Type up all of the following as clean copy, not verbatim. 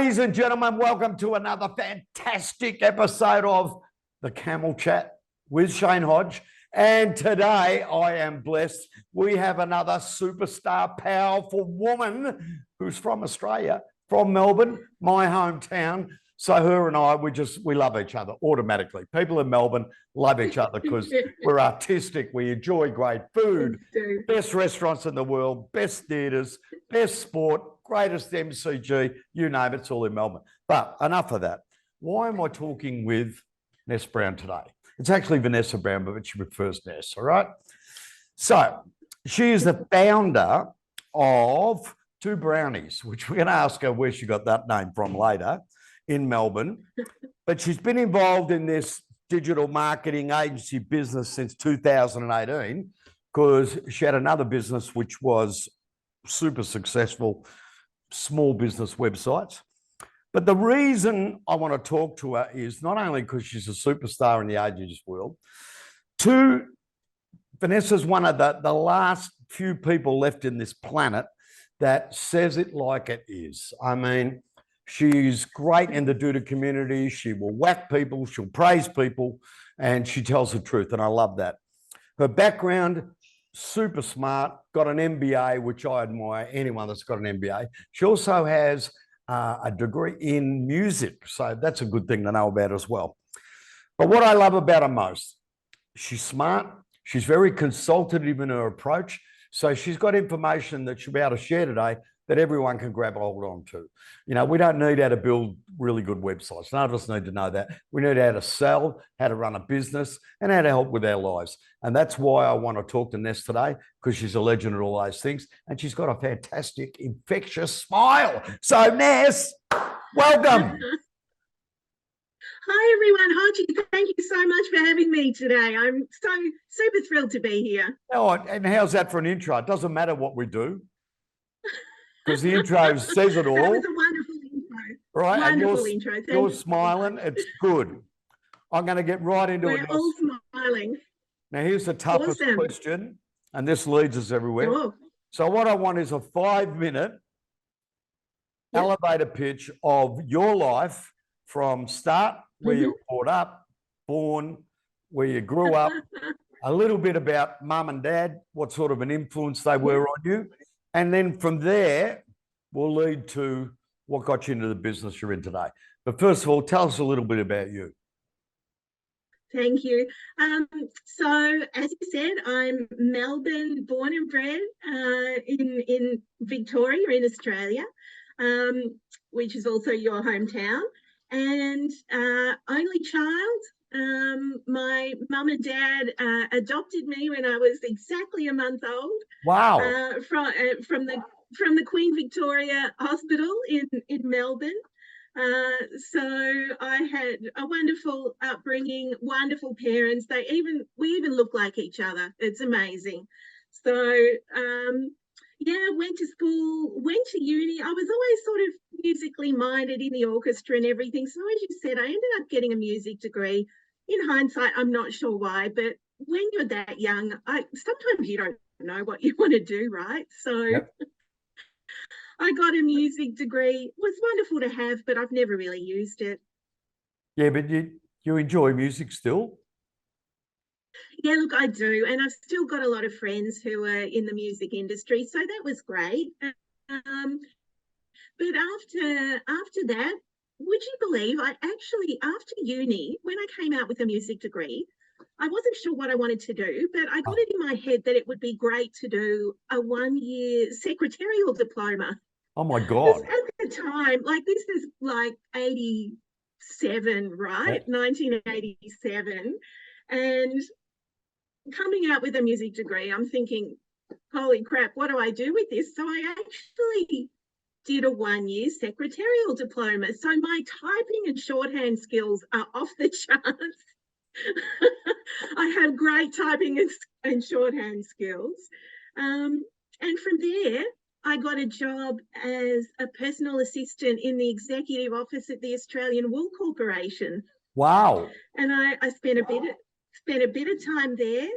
Ladies and gentlemen, welcome to another fantastic episode of The Camel Chat with Shane Hodge. And today I am blessed. We have another superstar, powerful woman who's from Australia, from Melbourne, my hometown. So her and I, we love each other automatically. People in Melbourne love each other because we're artistic. We enjoy great food, best restaurants in the world, best theatres, best sport, greatest MCG, you name it, it's all in Melbourne. But enough of that. Why am I talking with Ness Browne today? It's actually Vanessa Browne, but she prefers Ness, all right? So she is the founder of Two Brownies, which we're going to ask her where she got that name from later, in Melbourne. But she's been involved in this digital marketing agency business since 2018 because she had another business which was super successful, small business websites. But the reason I want to talk to her is not only because she's a superstar in the agency world, two, Vanessa's one of the last few people left in this planet that says it like it is. I mean, she's great in the doodle community. She will whack people, she'll praise people, and she tells the truth, and I love that. Her background, super smart, got an MBA, which I admire anyone that's got an MBA. She also has a degree in music, so that's a good thing to know about as well. But what I love about her most, she's smart, she's very consultative in her approach, so she's got information that she'll be able to share today that everyone can grab hold on to. You know, we don't need how to build really good websites. None of us need to know that. We need how to sell, how to run a business, and how to help with our lives. And that's why I want to talk to Ness today, because she's a legend at all those things. And she's got a fantastic, infectious smile. So, Ness, welcome. Hi, everyone. Hodgie, thank you so much for having me today. I'm so super thrilled to be here. Oh, and how's that for an intro? It doesn't matter what we do, because the intro says it all. That was a wonderful intro. Right? Wonderful intro. You're smiling. It's good. I'm going to get right into it. We're all smiling. Now, here's the toughest question, and this leads us everywhere. Oh. So what I want is a 5-minute elevator pitch of your life from start, where you were brought up, born, where you grew up, a little bit about mum and dad, what sort of an influence they were on you. And then from there, we'll lead to what got you into the business you're in today. But first of all, tell us a little bit about you. Thank you. So, as you said, I'm Melbourne born and bred in Victoria, in Australia, which is also your hometown. And only child. My mum and dad adopted me when I was exactly a month old. Wow! From the Queen Victoria Hospital in Melbourne. So I had a wonderful upbringing, wonderful parents. We even look like each other. It's amazing. So went to school, went to uni. I was always sort of musically minded in the orchestra and everything. So as you said, I ended up getting a music degree. In hindsight, I'm not sure why, but when you're that young, sometimes you don't know what you want to do, right? So I got a music degree. It was wonderful to have, but I've never really used it. Yeah, but you enjoy music still? Yeah, look, I do. And I've still got a lot of friends who are in the music industry. So that was great. But after that, would you believe after uni, when I came out with a music degree, I wasn't sure what I wanted to do, but I got it in my head that it would be great to do a 1-year secretarial diploma. Oh, my God. At the time, this is like 87, right? Yeah. 1987. And coming out with a music degree, I'm thinking, holy crap, what do I do with this? So I actually did a 1-year secretarial diploma. So my typing and shorthand skills are off the charts. I have great typing and shorthand skills. And from there, I got a job as a personal assistant in the executive office at the Australian Wool Corporation. Wow. And I spent a bit of time there.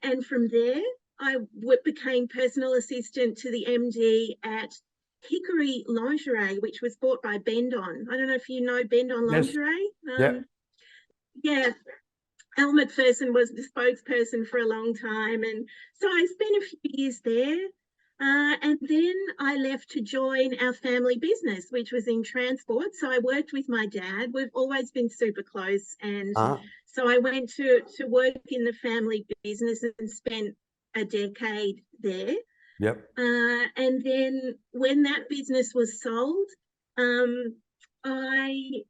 And from there, I became personal assistant to the MD at Hickory lingerie, which was bought by Bend-On. I don't know if you know Bend-On Yes. lingerie. Yeah. Yeah, Al McPherson was the spokesperson for a long time. And so I spent a few years there. And then I left to join our family business, which was in transport. So I worked with my dad. We've always been super close. And so I went to work in the family business and spent a decade there. Yep. And then when that business was sold, I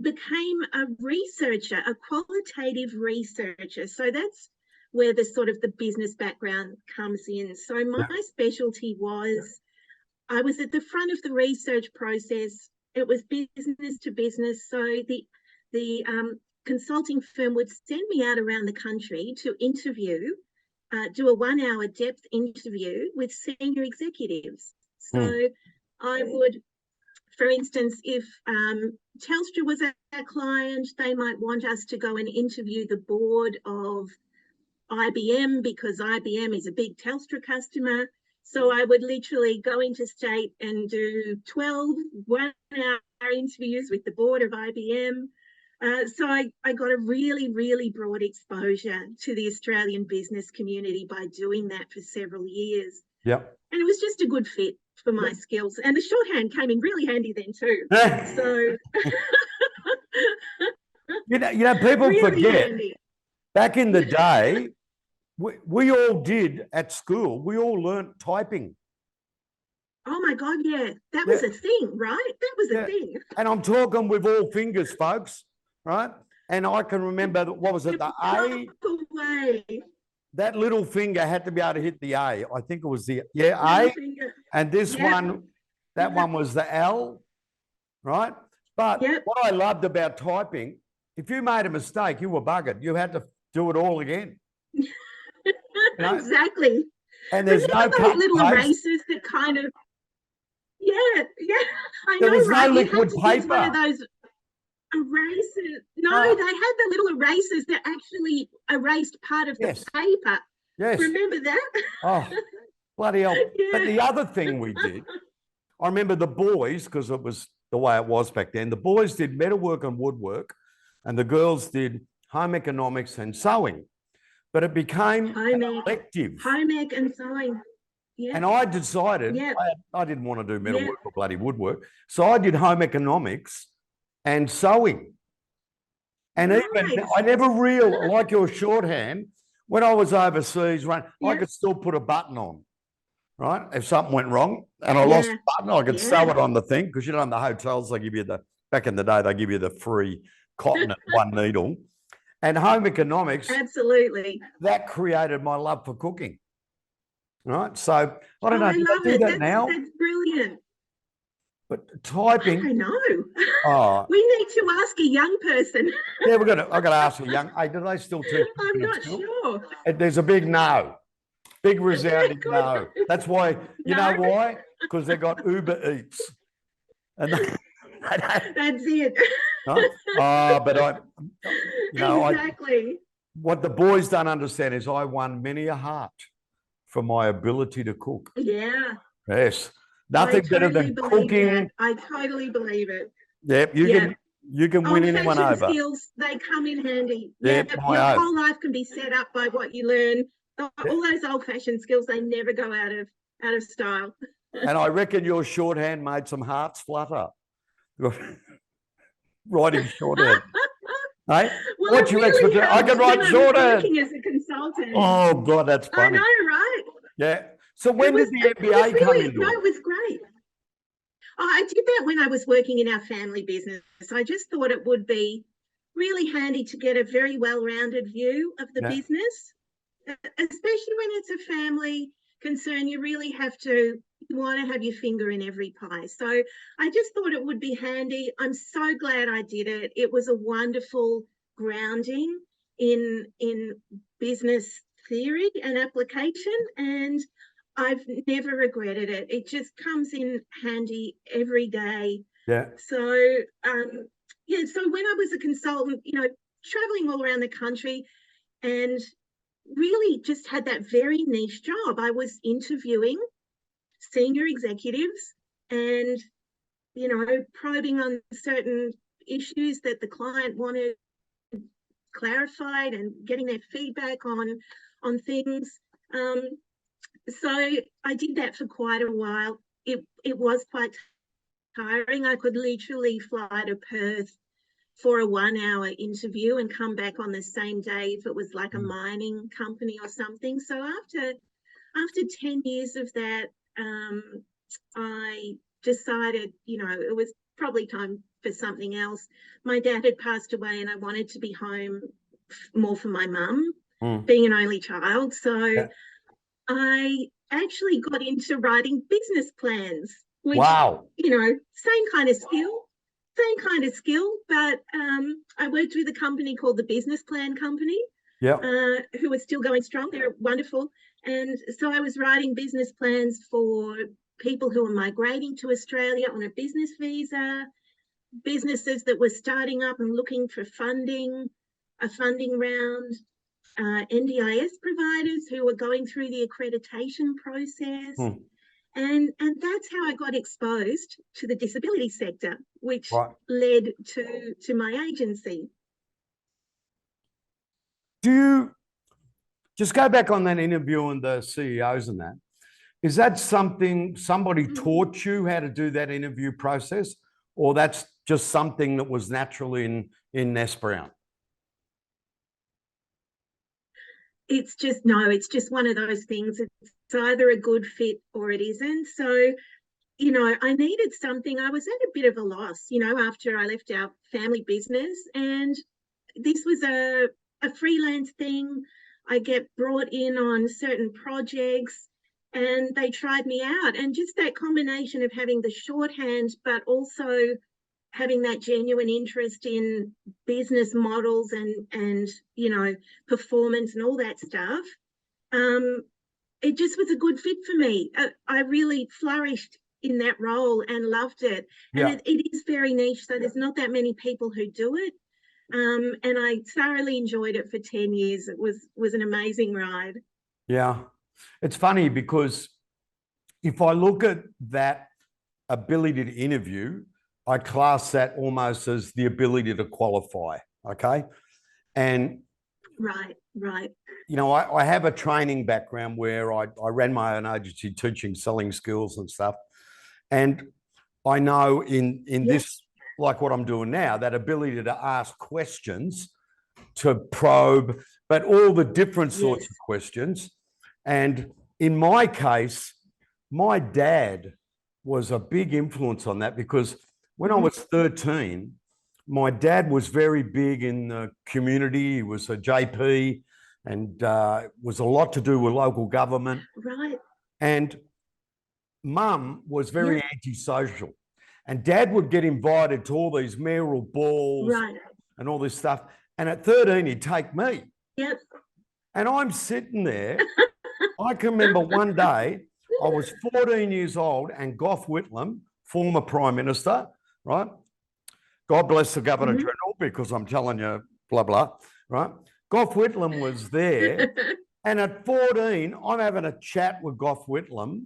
became a researcher, a qualitative researcher. So that's where the sort of the business background comes in. So my specialty was, I was at the front of the research process. It was business to business. So the consulting firm would send me out around the country to interview, do a 1 hour depth interview with senior executives. So I would, for instance, if Telstra was our client, they might want us to go and interview the board of IBM because IBM is a big Telstra customer. So I would literally go interstate and do 12 1-hour interviews with the board of IBM. So I got a really, really broad exposure to the Australian business community by doing that for several years. Yep. And it was just a good fit for my skills. And the shorthand came in really handy then too. So you know, people really forget handy. back in the day, we all did at school, we all learnt typing. Oh my God, yeah. That was a thing, right? That was a thing. And I'm talking with all fingers, folks, right? And I can remember, what was it, the A? That little finger had to be able to hit the A. I think it was the, A. And this one, that one was the L, right? But what I loved about typing, if you made a mistake, you were buggered. You had to do it all again. You know? Exactly. And there's no those little erasers that kind of, I know, there was right? no liquid you had to use paper. one of those erasers. No, they had the little erasers that actually erased part of the paper. Yes. Remember that? Oh, bloody hell. But the other thing we did, I remember the boys, because it was the way it was back then, the boys did metalwork and woodwork, and the girls did home economics and sewing. But it became an elective. Home ec and sewing. Yeah. And I decided I didn't want to do metalwork or bloody woodwork. So I did home economics and sewing. And even I never realized, like your shorthand, when I was overseas, I could still put a button on, right? If something went wrong and I lost the button, I could sew it on the thing, because you know in the hotels they give you back in the day they give you the free cotton at one needle. And home economics, absolutely, that created my love for cooking. Right, so I don't know. Do they do that now? That's brilliant. But typing, I know. We need to ask a young person. Yeah, I've got to ask a young. Hey, do they still teach? I'm not sure. There's a big no, big resounding no. That's why. You know why? Because they got Uber Eats, and that's it. But exactly. What the boys don't understand is I won many a heart for my ability to cook. Yeah. Yes. Nothing better than cooking. I totally believe it. Yep. You can win anyone over. Skills, they come in handy. Yep, your whole life can be set up by what you learn. All those old-fashioned skills, they never go out of style. And I reckon your shorthand made some hearts flutter. Writing shorthand. Hey? Well, what's your expertise? I can write shorthand. Working as a consultant. Oh God, that's funny. I know, right? Yeah. So when did the MBA come into it? No, it was great. I did that when I was working in our family business. I just thought it would be really handy to get a very well-rounded view of the business, especially when it's a family concern. You really want to have your finger in every pie. So I just thought it would be handy. I'm so glad I did it. It was a wonderful grounding in business theory and application, and I've never regretted it. It just comes in handy every day. Yeah. So, so when I was a consultant, traveling all around the country, and really just had that very niche job. I was interviewing senior executives and, probing on certain issues that the client wanted clarified and getting their feedback on things. So I did that for quite a while. It was quite tiring. I could literally fly to Perth for a 1-hour interview and come back on the same day if it was like a mining company or something. So after 10 years of that, I decided, it was probably time for something else. My dad had passed away and I wanted to be home more for my mum, being an only child. So I actually got into writing business plans, which, Wow. same kind of skill, but I worked with a company called the Business Plan Company, who are still going strong. They're wonderful. And so I was writing business plans for people who are migrating to Australia on a business visa, businesses that were starting up and looking for a funding round, NDIS providers who were going through the accreditation process. And that's how I got exposed to the disability sector, which led to my agency. Do you just go back on that interview and the CEOs and that? Is that something somebody taught you how to do that interview process, or that's just something that was natural in Ness Browne? It's just one of those things. It's either a good fit or it isn't. So, I needed something. I was at a bit of a loss, after I left our family business, and this was a freelance thing. I get brought in on certain projects and they tried me out. And just that combination of having the shorthand, but also having that genuine interest in business models and performance and all that stuff, it just was a good fit for me. I really flourished in that role and loved it. And it is very niche, so there's not that many people who do it. And I thoroughly enjoyed it for 10 years. It was an amazing ride. Yeah. It's funny because if I look at that ability to interview, I class that almost as the ability to qualify. Okay. And right. I have a training background where I ran my own agency teaching selling skills and stuff. And I know in this, like what I'm doing now, that ability to ask questions, to probe, but all the different sorts of questions. And in my case, my dad was a big influence on that, because when I was 13, my dad was very big in the community. He was a JP and was a lot to do with local government. Right. And mum was very antisocial. And dad would get invited to all these mayoral balls and all this stuff. And at 13, he'd take me. Yep. And I'm sitting there. I can remember one day, I was 14 years old, and Gough Whitlam, former Prime Minister, right? God bless the Governor General, because I'm telling you, blah, blah, right? Gough Whitlam was there. And at 14, I'm having a chat with Gough Whitlam.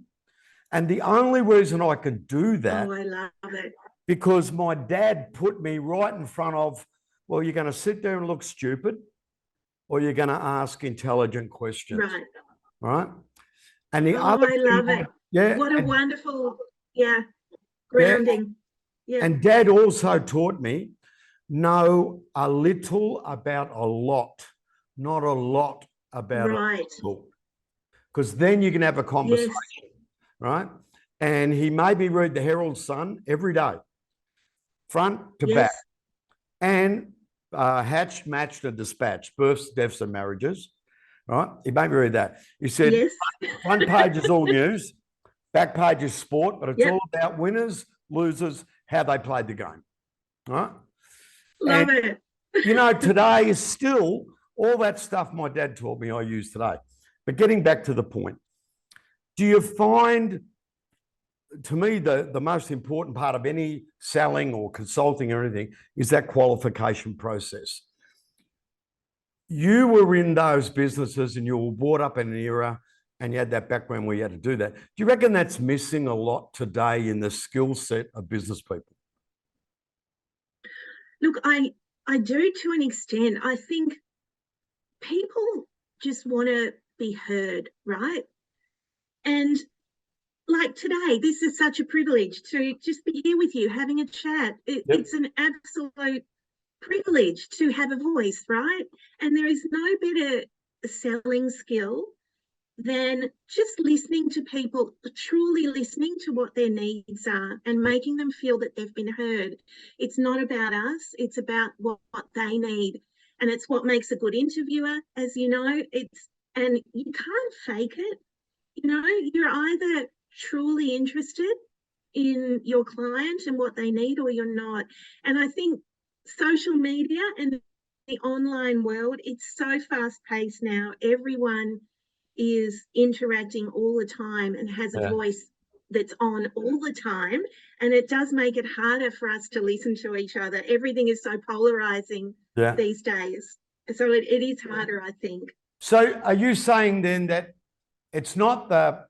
And the only reason I could do that, I love it, because my dad put me right in front of, well, you're going to sit there and look stupid, or you're going to ask intelligent questions. Right. And the other I love it. Yeah. What a wonderful, grounding. Yeah. And Dad also taught me, know a little about a lot, not a lot about a little. Because then you can have a conversation. Right. And he made me read the Herald Sun every day, front to back, and Hatched, Matched, and Dispatched, births, deaths, and marriages. Right. He made me read that. He said, front page is all news, back page is sport, but it's all about winners, losers, how they played the game. Right. Love it. Today is still all that stuff my dad taught me I use today. But getting back to the point, do you find, to me, the most important part of any selling or consulting or anything is that qualification process? You were in those businesses and you were brought up in an era and you had that background where you had to do that. Do you reckon that's missing a lot today in the skill set of business people? Look, I do to an extent. I think people just want to be heard, right? And like today, this is such a privilege to just be here with you having a chat. It's an absolute privilege to have a voice, right? And there is no better selling skill than just listening to people, truly listening to what their needs are and making them feel that they've been heard. It's not about us, it's about what they need. And it's what makes a good interviewer, as you know. And you can't fake it. You know, you're either truly interested in your client and what they need, or you're not. And I think social media and the online world, it's so fast paced now. Everyone is interacting all the time and has a voice that's on all the time. And it does make it harder for us to listen to each other. Everything is so polarizing these days. So it is harder, I think. So are you saying then that it's not the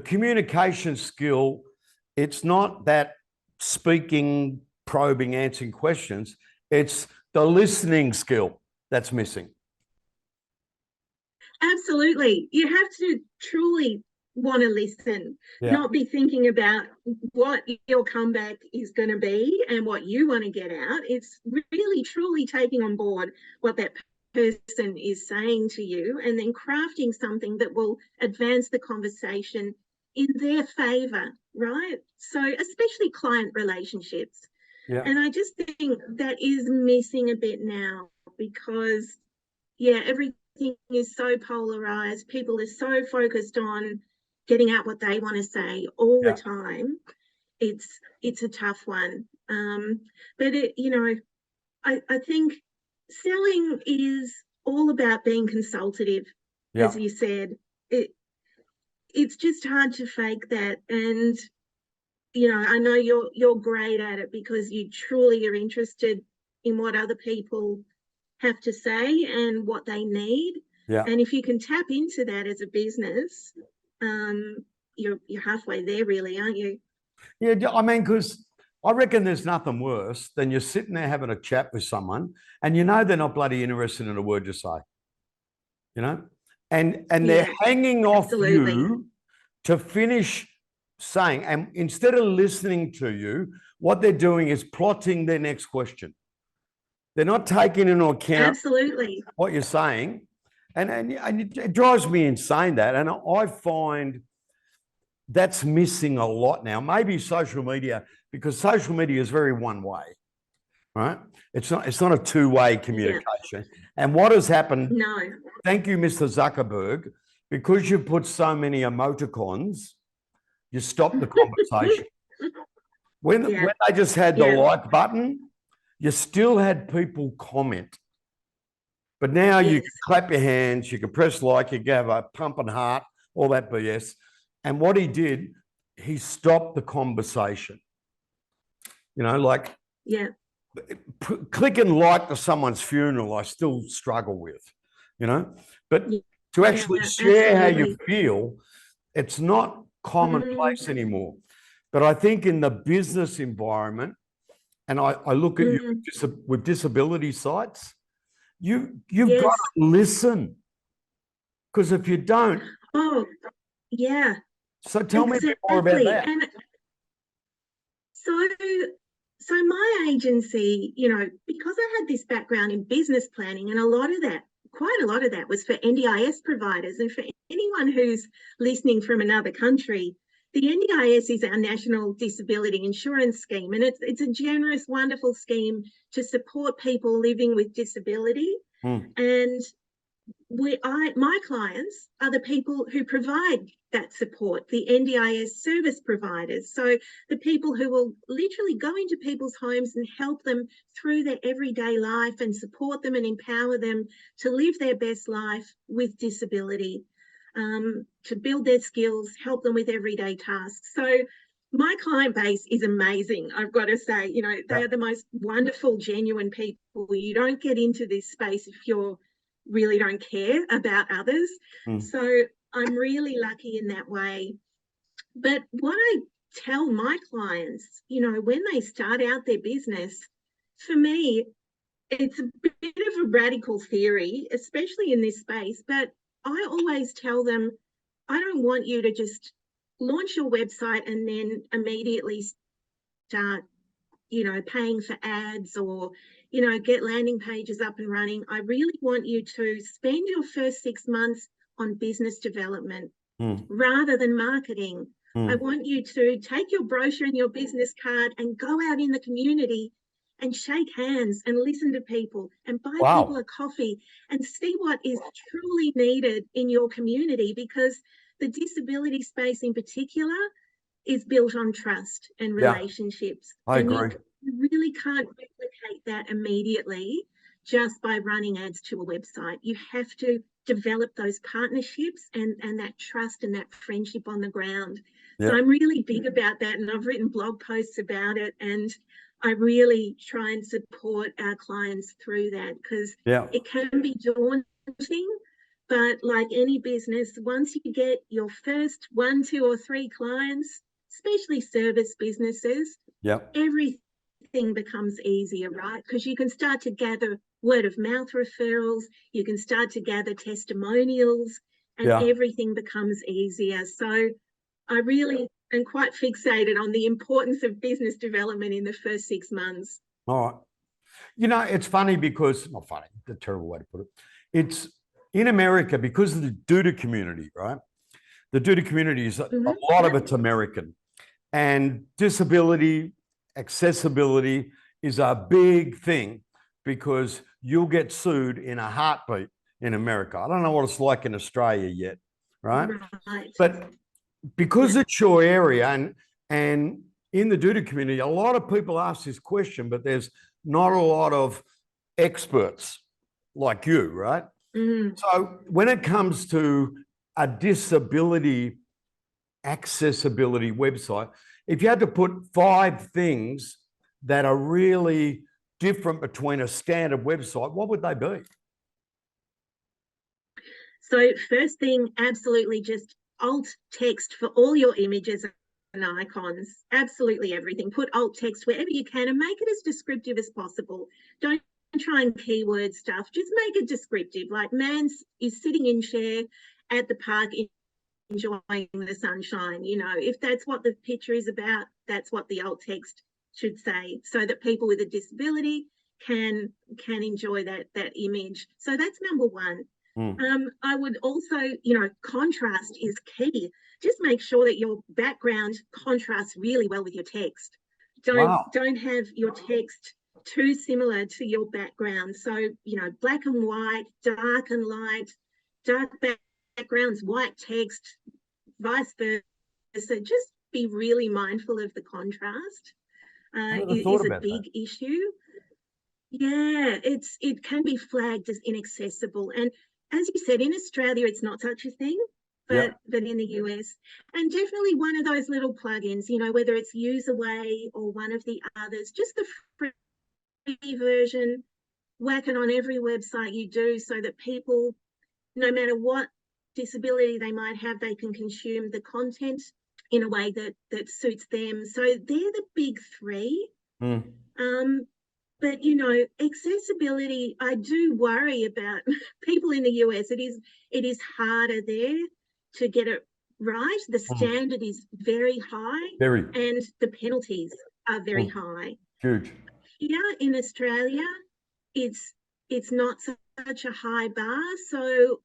communication skill, it's not that speaking, probing, answering questions, it's the listening skill that's missing? Absolutely. You have to truly want to listen, not be thinking about what your comeback is going to be and what you want to get out. It's really, truly taking on board what that person is saying to you and then crafting something that will advance the conversation in their favor, right? So especially client relationships. And I just think that is missing a bit now because, everything is so polarized. People are so focused on getting out what they want to say all the time. It's a tough one. But I think selling is all about being consultative, as you said. It's just hard to fake that. And I know you're great at it because you truly are interested in what other people have to say and what they need. And if you can tap into that as a business, you're halfway there, really, aren't you? Yeah, I mean, because I reckon there's nothing worse than you're sitting there having a chat with someone and you know they're not bloody interested in a word you say, and they're hanging off you to finish saying, and instead of listening to you, what they're doing is plotting their next question. They're not taking into account what you're saying. And it drives me insane that. And I find that's missing a lot now. Maybe social media, because social media is very one way, right? It's not a two-way communication. And what has happened, thank you, Mr. Zuckerberg, because you put so many emoticons, you stop the conversation. When they just had the like button, you still had people comment. But now you can clap your hands, you can press like, you can have a pumping heart, all that BS. And what he did, he stopped the conversation. Clicking like to someone's funeral, I still struggle with, But to actually share how you feel, it's not commonplace anymore. But I think in the business environment, and I look at you with disability sites, you've got to listen. Because if you don't... So tell me a bit more about that. And so my agency, because I had this background in business planning, and quite a lot of that was for NDIS providers. And for anyone who's listening from another country, the NDIS is our National Disability Insurance Scheme, and it's a generous, wonderful scheme to support people living with disability. And my clients are the people who provide that support, the NDIS service providers. So the people who will literally go into people's homes and help them through their everyday life and support them and empower them to live their best life with disability, to build their skills, help them with everyday tasks. So my client base is amazing, I've got to say. They are the most wonderful, genuine people. You don't get into this space if you're really don't care about others. So I'm really lucky in that way. But what I tell my clients, when they start out their business, for me, it's a bit of a radical theory, especially in this space, but I always tell them, I don't want you to just launch your website and then immediately start, paying for ads or, get landing pages up and running. I really want you to spend your first 6 months on business development rather than marketing. I want you to take your brochure and your business card and go out in the community and shake hands and listen to people and buy people a coffee and see what is truly needed in your community, because the disability space in particular is built on trust and relationships. I agree. You really can't replicate that immediately just by running ads to a website. You have to develop those partnerships and that trust and that friendship on the ground. So I'm really big about that, and I've written blog posts about it, and I really try and support our clients through that, because it can be daunting, but like any business, once you get your first 1, 2, or 3 clients, especially service businesses, everything becomes easier, right? Because you can start to gather word of mouth referrals, you can start to gather testimonials, and everything becomes easier. So I really am quite fixated on the importance of business development in the first 6 months. All right. It's funny because, not funny, the terrible way to put it. It's in America, because of the Duda community, right? The Duda community is a lot of it's American, and disability, accessibility is a big thing, because you'll get sued in a heartbeat in America. I don't know what it's like in Australia yet, right? But because it's your area, and in the Duda community, a lot of people ask this question, but there's not a lot of experts like you, right? So when it comes to a disability accessibility website, if you had to put 5 things that are really different between a standard website, what would they be? So first thing, absolutely just alt text for all your images and icons. Absolutely everything. Put alt text wherever you can and make it as descriptive as possible. Don't try and keyword stuff. Just make it descriptive. Like, man is sitting in chair at the park enjoying the sunshine. If that's what the picture is about, that's what the alt text should say, so that people with a disability can enjoy that image. So that's number one. I would also, contrast is key. Just make sure that your background contrasts really well with your text. Don't have your text too similar to your background. So, black and white, dark and light, dark backgrounds, white text, vice versa. Just be really mindful of the contrast. Is a big issue. Yeah, it can be flagged as inaccessible. And as you said, in Australia, it's not such a thing, but in the US, and definitely one of those little plugins, whether it's Userway or one of the others, just the free version, whack it on every website you do, so that people, no matter what disability they might have, they can consume the content in a way that suits them. So they're the big 3. But, accessibility, I do worry about people in the US. It is harder there to get it right. The standard is very high, and the penalties are very high. Huge. Here in Australia, it's not such a high bar, so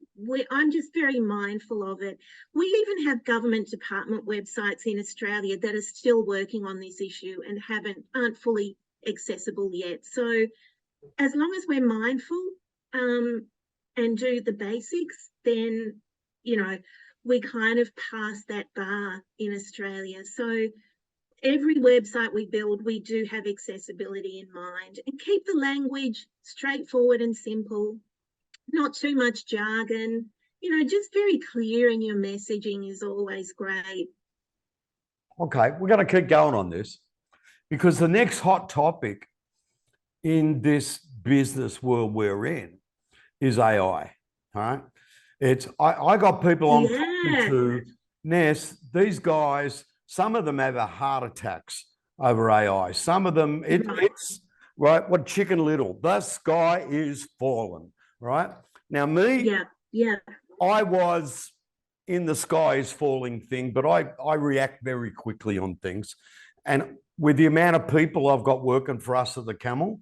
I'm just very mindful of it. We even have government department websites in Australia that are still working on this issue and aren't fully accessible yet. So as long as we're mindful and do the basics, then we kind of pass that bar in Australia. So every website we build, we do have accessibility in mind, and keep the language straightforward and simple, not too much jargon. Just very clear in your messaging is always great. Okay, we're going to keep going on this, because the next hot topic in this business world we're in is AI, all right? I got people I'm talking Yeah, to, Ness, these guys, some of them have a heart attacks over AI. Some of them, right. it's right, what Chicken Little, the sky is fallen, right? Now, me, Yeah, yeah, I was in the sky is falling thing, but I react very quickly on things. And with the amount of people I've got working for us at the Camel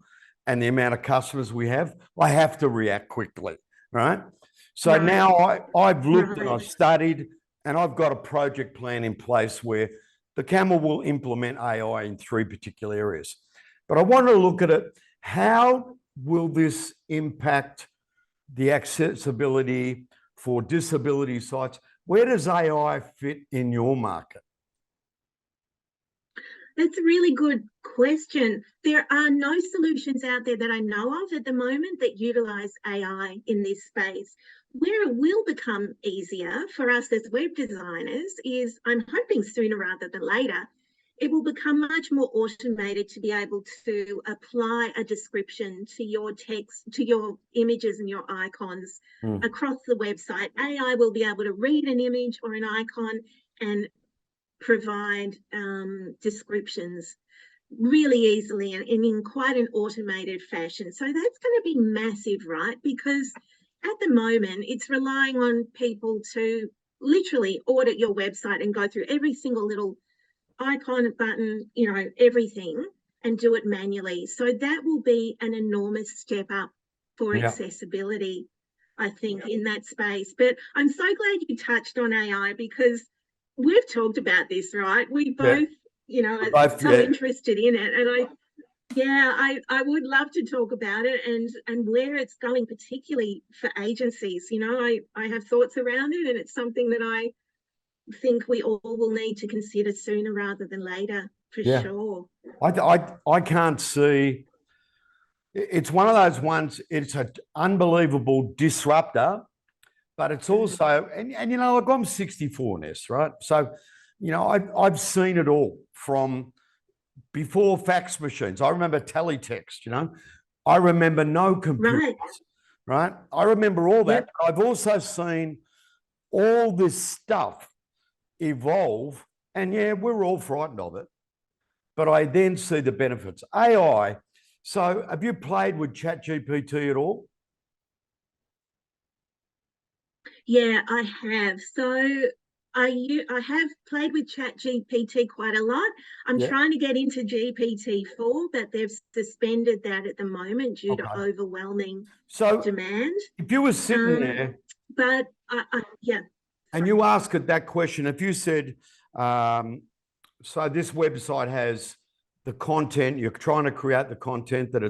and the amount of customers we I have to react quickly, right? So right, now I've looked and right. I've studied and I've got a project plan in place where the Camel will implement AI in three particular areas. But I want to look at it. How will this impact the accessibility for disability sites? Where does AI fit in your market? That's a really good question. There are no solutions out there that I know of at the moment that utilize AI in this space. Where it will become easier for us as web designers is, I'm hoping sooner rather than later, it will become much more automated to be able to apply a description to your text, to your images and your icons across the website. AI will be able to read an image or an icon and provide descriptions really easily and in quite an automated fashion. So that's going to be massive, right? Because at the moment, it's relying on people to literally audit your website and go through every single little icon, button, everything, and do it manually. So that will be an enormous step up for Yeah. accessibility, I think, in that space. But I'm so glad you touched on AI because we've talked about this, right? We Yeah. both, are Both, so yeah. interested in it. And I would love to talk about it and where it's going, particularly for agencies. I have thoughts around it, and it's something that I think we all will need to consider sooner rather than later, for Yeah. sure. I can't see. It's one of those ones, it's an unbelievable disruptor, but it's also, and like I'm 64, Ness, right? So, I've seen it all from before fax machines. I remember teletext, I remember no computers, Right. right? I remember all that. Yep. I've also seen all this stuff evolve, and yeah, we're all frightened of it. But I then see the benefits. AI. So, have you played with ChatGPT at all? Yeah, I have. So I have played with Chat GPT quite a lot. I'm Yeah. trying to get into GPT-4, but they've suspended that at the moment due to Okay. overwhelming So, demand. if you were sitting Um, there but yeah, and you ask it that question, if you said, so this website has the content, you're trying to create the content that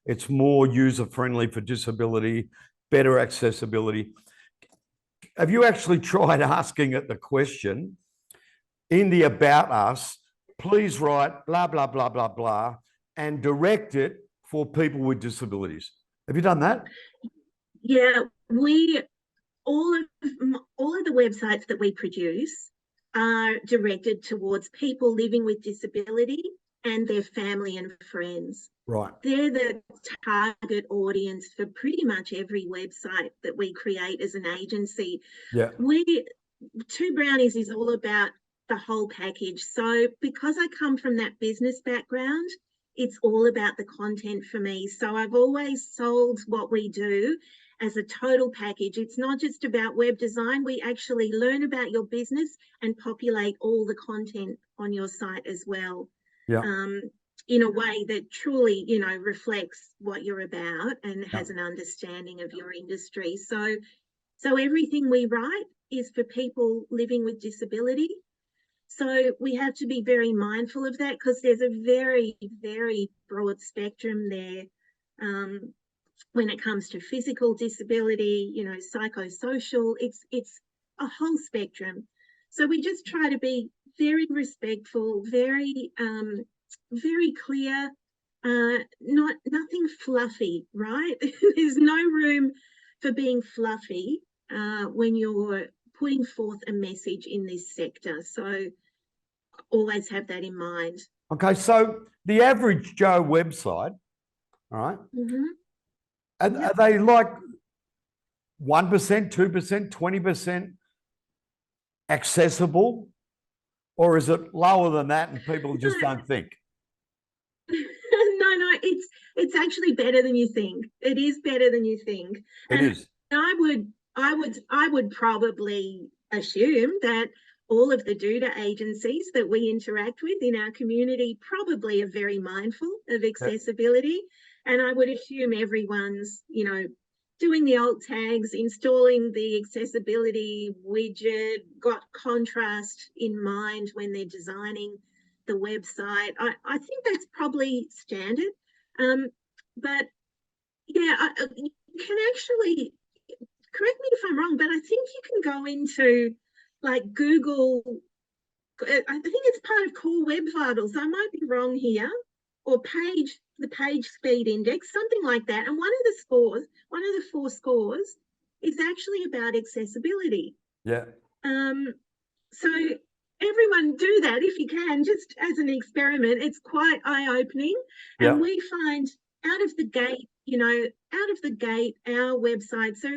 it's more user friendly for disability, better accessibility. Have you actually tried asking it the question in the about us, please write blah, blah, blah, blah, blah, and direct it for people with disabilities? Have you done that? yeah, we all of the websites that we produce are directed towards people living with disability and their family and friends. Right. They're the target audience for pretty much every website that we create as an agency. Yeah. We Two Brownies is all about the whole package. So because I come from that business background, it's all about the content for me. So I've always sold what we do as a total package. It's not just about web design. We actually learn about your business and populate all the content on your site as well. Yeah. In a way that truly, reflects what you're about and Yeah. has an understanding of your industry. So everything we write is for people living with disability. So we have to be very mindful of that because there's a very, very broad spectrum there when it comes to physical disability, psychosocial. It's a whole spectrum. So we just try to be very respectful, very clear, nothing fluffy, right? There's no room for being fluffy when you're putting forth a message in this sector. So always have that in mind. Okay. So the average Joe website, all right, Mm-hmm. are they like 1%, 2%, 20% accessible? Or is it lower than that and people just don't think? No, it's actually better than you think. It is better than you think. It And is. I would probably assume that all of the DUDA agencies that we interact with in our community probably are very mindful of accessibility. And I would assume everyone's, doing the alt tags, installing the accessibility widget, got contrast in mind when they're designing the website. I think that's probably standard. But yeah, you can actually, correct me if I'm wrong, but I think you can go into like Google, I think it's part of Core Web Vitals. I might be wrong here, or the page speed index, something like that. And one of the 4 scores is actually about accessibility. Yeah. So everyone do that if you can, just as an experiment. It's quite eye-opening. And we find out of the gate, our website, so,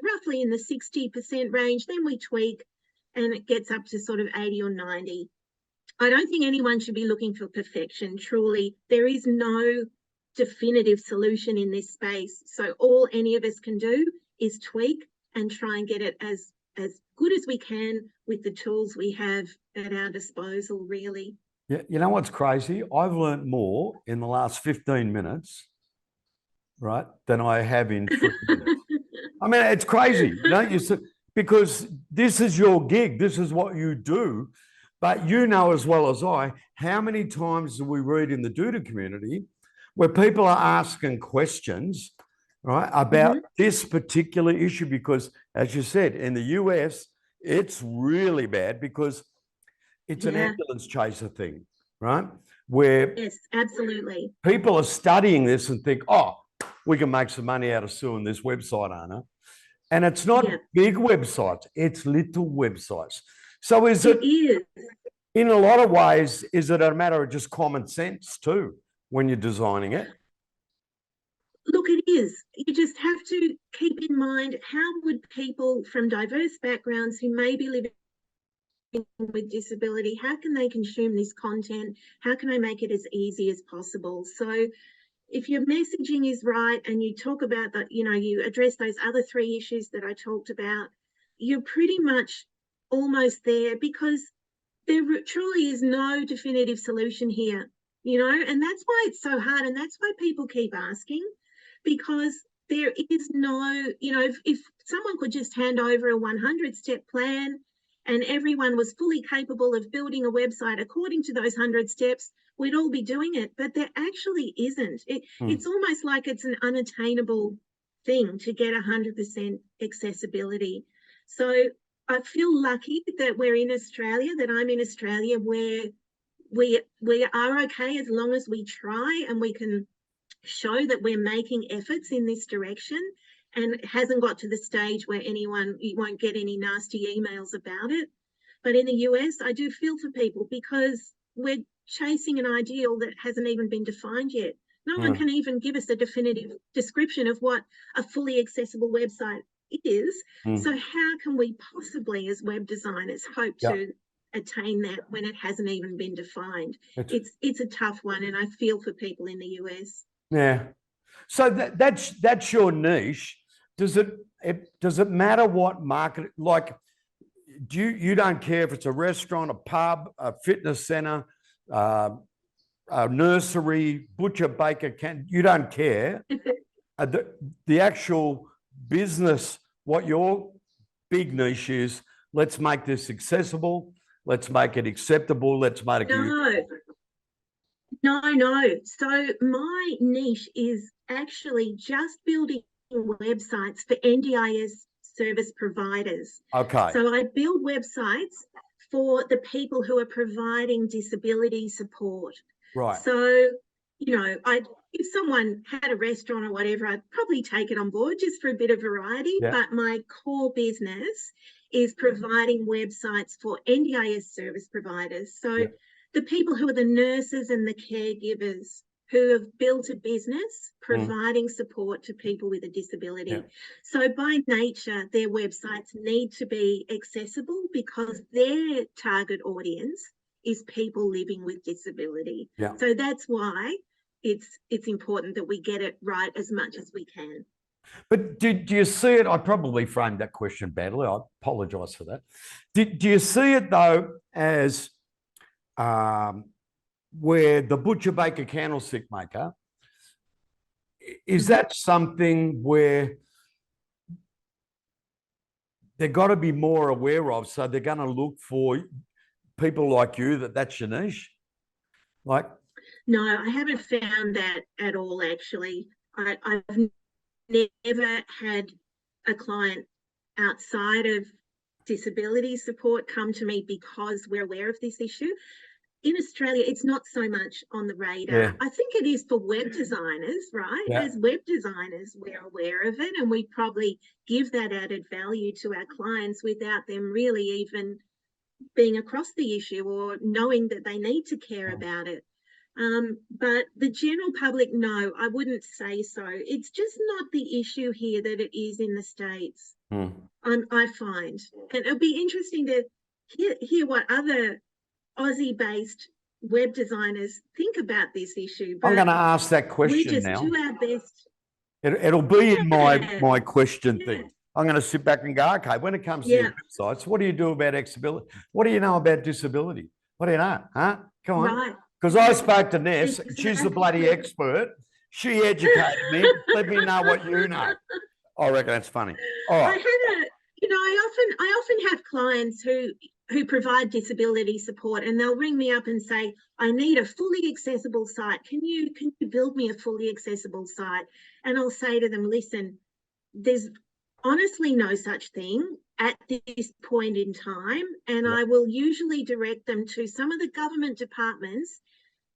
roughly in the 60% range, then we tweak and it gets up to sort of 80 or 90. I don't think anyone should be looking for perfection. Truly, there is no definitive solution in this space. So all any of us can do is tweak and try and get it as good as we can with the tools we have at our disposal, really. Yeah, you know what's crazy? I've learned more in the last 15 minutes, right, than I have in 3 minutes. I mean, it's crazy, because this is your gig. This is what you do. But you know as well as I, how many times do we read in the DUDA community where people are asking questions, right, about this particular issue? Because, as you said, in the US, it's really bad because it's an ambulance chaser thing, right? Where yes, absolutely, people are studying this and think, oh, we can make some money out of suing this website owner. And it's not big websites, it's little websites. So is it in a lot of ways, is it a matter of just common sense too when you're designing it? Look, it is. You just have to keep in mind, how would people from diverse backgrounds who may be living with disability, how can they consume this content? How can I make it as easy as possible? So if your messaging is right and you talk about that, you address those other 3 issues that I talked about, you're pretty much almost there, because there truly is no definitive solution here, and that's why it's so hard. And that's why people keep asking, because there is no, if someone could just hand over a 100-step plan and everyone was fully capable of building a website according to those 100 steps, we'd all be doing it. But there actually isn't. It's almost like it's an unattainable thing to get 100% accessibility. So I feel lucky that we're in Australia, that I'm in Australia, where we are okay as long as we try and we can show that we're making efforts in this direction. And it hasn't got to the stage where you won't get any nasty emails about it. But in the US, I do feel for people, because we're chasing an ideal that hasn't even been defined yet. No one can even give us a definitive description of what a fully accessible website is. So how can we possibly, as web designers, hope to attain that when it hasn't even been defined? It's a tough one, and I feel for people in the US. Yeah. So that's your niche. Does it matter what market? Like, you don't care if it's a restaurant, a pub, a fitness center, a nursery, butcher, baker, you don't care. The actual business, what your big niche is, let's make this accessible, let's make it acceptable, let's make it. No. So my niche is actually just building websites for NDIS service providers. Okay. So I build websites for the people who are providing disability support. Right. So, if someone had a restaurant or whatever, I'd probably take it on board just for a bit of variety. But my core business is providing websites for NDIS service providers. So the people who are the nurses and the caregivers who have built a business Mm. providing support to people with a disability. Yeah. So by nature, their websites need to be accessible because their target audience is people living with disability. Yeah. So that's why it's important that we get it right as much as we can. But do you see it? I probably framed that question badly. I apologise for that. Do you see it though as where the butcher, baker, candlestick maker, is that something where they've got to be more aware of? So they're going to look for people like you that's your niche? Like, no, I haven't found that at all, actually. I've never had a client outside of disability support come to me because we're aware of this issue. In Australia, it's not so much on the radar. Yeah. I think it is for web designers, right? Yeah. As web designers, we're aware of it, and we probably give that added value to our clients without them really even being across the issue or knowing that they need to care about it. But the general public, no, I wouldn't say so. It's just not the issue here that it is in the States, I find. And it'll be interesting to hear what other Aussie-based web designers think about this issue. I'm But going to ask that we question just now. do our best. It'll be in Yeah. my question Yeah. thing. I'm going to sit back and go, okay, when it comes to Yeah. your websites, what do you do about accessibility? What do you know about disability? What do you know? Huh? Come on. Right. Because I spoke to Ness, and she's the Exactly. bloody expert. She educated me. Let me know what you know. I reckon that's funny. All I right. had a, you know, I often have clients who provide disability support, and they'll ring me up and say, I need a fully accessible site. Can you build me a fully accessible site? And I'll say to them, listen, there's honestly no such thing at this point in time. And Yeah. I will usually direct them to some of the government departments.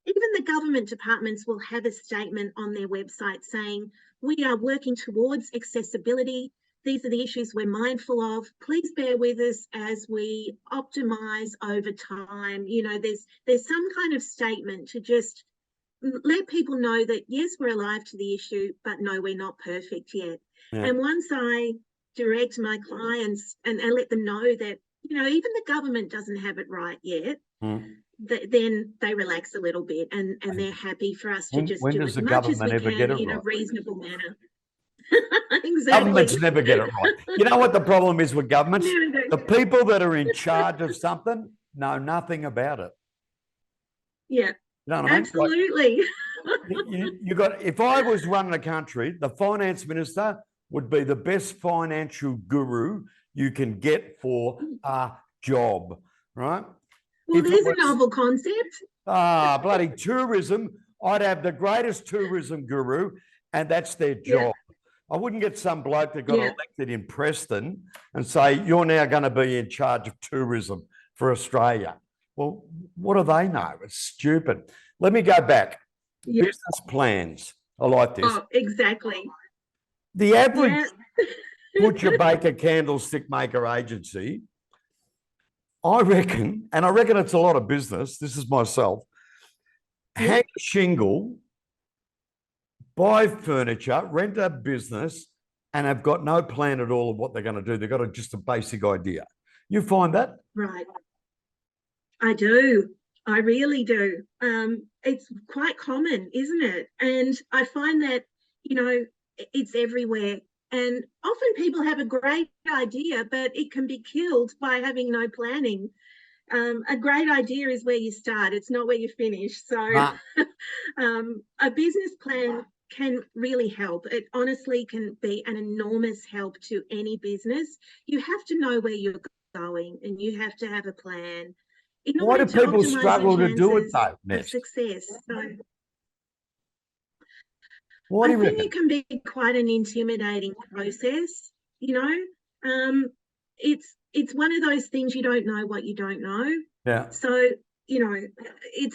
Even the government departments will have a statement on their website saying, we are working towards accessibility. These are the issues we're mindful of. Please bear with us as we optimize over time. You know, there's some kind of statement to just let people know that, yes, we're alive to the issue, but no, we're not perfect yet. Yeah. And once I direct my clients and let them know that, you know, even the government doesn't have it right yet, then they relax a little bit and they're happy for us to just When do does as the much as government we ever can get it in a right? reasonable manner. Exactly. Governments never get it right. You know what the problem is with governments? Never do. The people that are in charge of something know nothing about it. Yeah, You know what I mean? absolutely. You got. If I was running a country, the finance minister would be the best financial guru you can get for a job, right? Well, If it there's a was- novel concept. bloody tourism, I'd have the greatest tourism guru, and that's their job. I wouldn't get some bloke that got elected in Preston and say, you're now going to be in charge of tourism for Australia. Well, what do they know? It's stupid. Let me go back. Business plans. I like this. Oh, exactly. The average butcher, baker, candlestick maker agency, I reckon, and I reckon it's a lot of business, this is myself, hang a shingle, buy furniture, rent a business, and have got no plan at all of what they're going to do. They've got just a basic idea. You find that? Right. I do. I really do. It's quite common, isn't it? And I find that, you know, it's everywhere. And often people have a great idea, but it can be killed by having no planning. A great idea is where you start. It's not where you finish. So a business plan can really help. It honestly can be an enormous help to any business. You have to know where you're going and you have to have a plan. Why do people struggle to do it though, Ness? Success. So Why do you I think reckon? it can be quite an intimidating process. You know, it's one of those things you don't know what you don't know. Yeah. So you know, it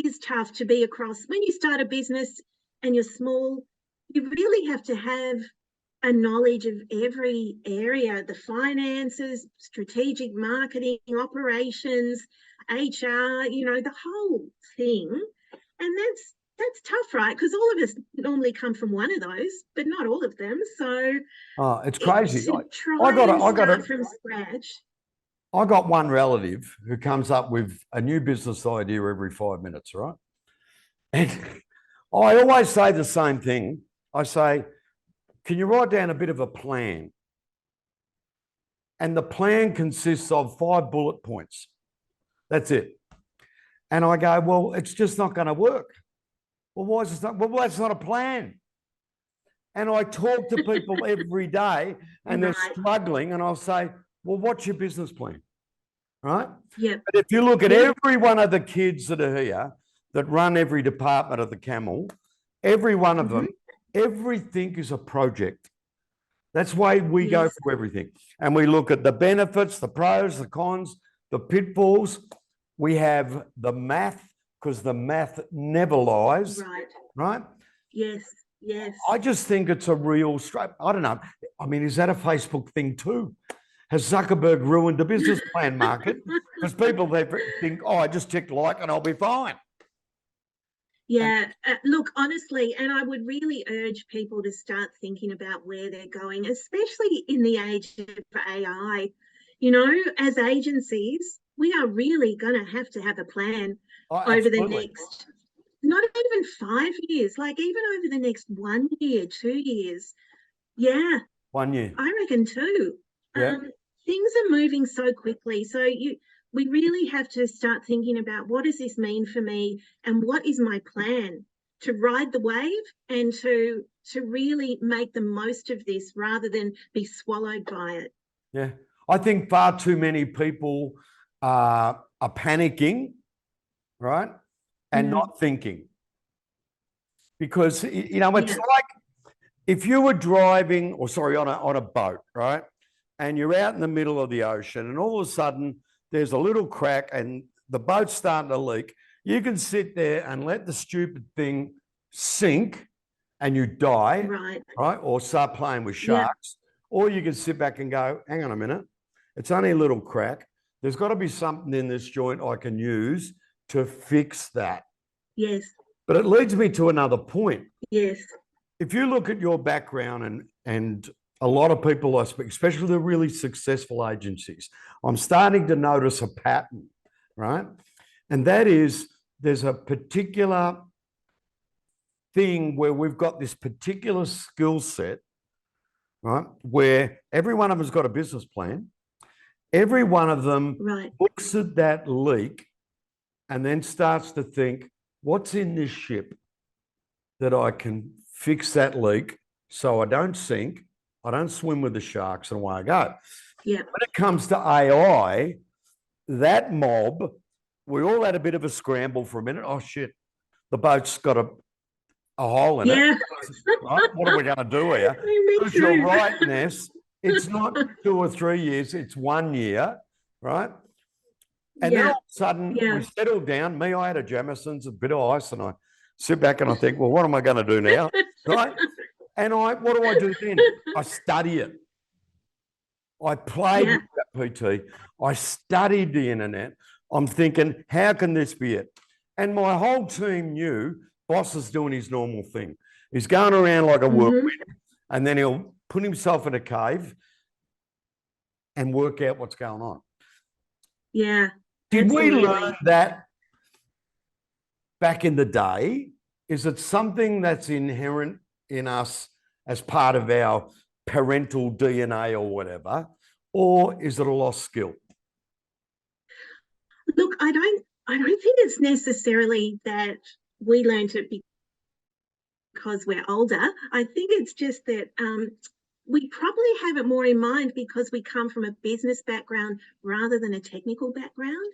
is tough to be across when you start a business and you're small. You really have to have a knowledge of every area, the finances, strategic marketing, operations, HR, you know, the whole thing. And that's tough, right? Because all of us normally come from one of those, but not all of them. So It's crazy. to I try got and I got start a, from scratch. I got one relative who comes up with a new business idea every 5 minutes, right? And I always say the same thing. I say, can you write down a bit of a plan? And the plan consists of 5 bullet points. That's it. And I go, well, it's just not going to work. Well, why is it not? Well, that's not a plan. And I talk to people every day and they're Right. struggling. And I'll say, well, what's your business plan? Right? Yep. But if you look at Yep. every one of the kids that are here that run every department of the Camel, every one of them, everything is a project. That's why we go Yes. through everything. And we look at the benefits, the pros, the cons, the pitfalls. We have the math, because the math never lies. Right. Right? Yes. Yes. I just think it's a real straight. I don't know. I mean, is that a Facebook thing too? Has Zuckerberg ruined the business plan market? Because people, they think, oh, I just tick like and I'll be fine. Yeah, look, honestly, and I would really urge people to start thinking about where they're going, especially in the age of AI. You know, as agencies, we are really going to have a plan over the next, not even 5 years, like even over the next 1 year, 2 years. Yeah, 1 year. I reckon too. Yeah. Things are moving so quickly. So we really have to start thinking about, what does this mean for me, and what is my plan to ride the wave and to really make the most of this rather than be swallowed by it. Yeah. I think far too many people are panicking, right? And not thinking. Because, you know, it's like if you were driving, or sorry, on a boat, right? And you're out in the middle of the ocean and all of a sudden there's a little crack and the boat's starting to leak. You can sit there and let the stupid thing sink and you die, right? Or start playing with sharks. Or you can sit back and go, hang on a minute, it's only a little crack. There's got to be something in this joint I can use to fix that. Yes. But it leads me to another point. Yes. If you look at your background and a lot of people I speak, especially the really successful agencies, I'm starting to notice a pattern, right? And that is, there's a particular thing where we've got this particular skill set, right? Where every one of them has got a business plan. Every one of them looks at that leak and then starts to think, what's in this ship that I can fix that leak so I don't sink, I don't swim with the sharks, and away I go. Yeah. When it comes to AI, that mob, we all had a bit of a scramble for a minute. Oh, shit, the boat's got a hole in it. Right? What are we going to do here? Because you're right, Ness. It's not 2 or 3 years, it's 1 year, right? And then all of a sudden, we settled down. Me, I had a Jamison's, a bit of ice, and I sit back and I think, well, what am I going to do now? Right? And what do I do then? I study it. I played with that PT. I studied the internet. I'm thinking, how can this be it? And my whole team knew Boss is doing his normal thing. He's going around like a whirlwind, and then he'll put himself in a cave and work out what's going on. Yeah. Did we learn that back in the day? Is it something that's inherent in us as part of our parental DNA or whatever, or is it a lost skill? Look, I don't think it's necessarily that we learned it because we're older. I think it's just that we probably have it more in mind because we come from a business background rather than a technical background.